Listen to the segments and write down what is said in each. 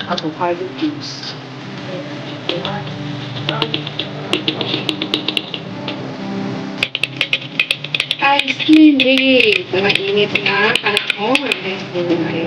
Avocado juice. Ice candy! Mga init na panahon. Ice candy.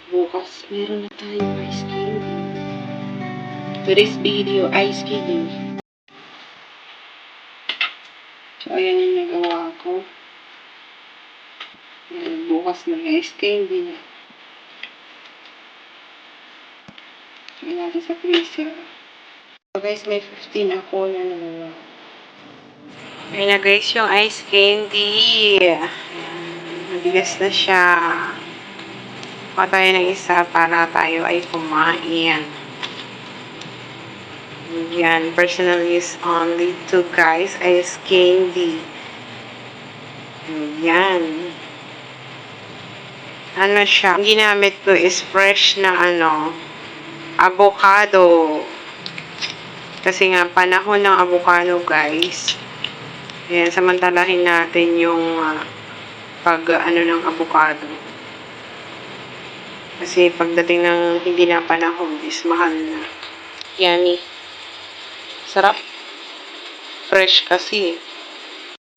Bukas, meron na tayong ice candy. Today's video, ice candy. So, ayan yung nagawa ko. Ayan, bukas ng ice candy. So, natin sa freezer. So, guys, may 15 ako na nagawa. Ayan na, guys, yung ice candy. Mabigas na siya. Kuha tayo ng isa para tayo ay kumain. Yan, personal use only to, guys, ice candy. Yan. Ano siya? Ang ginamit ko is fresh na avocado. Kasi nga, panahon ng avocado, guys. Ayan, samantalahin natin yung ng avocado. Kasi pagdating ng hindi na panahon is mahal na. Yummy. Sarap. Fresh kasi.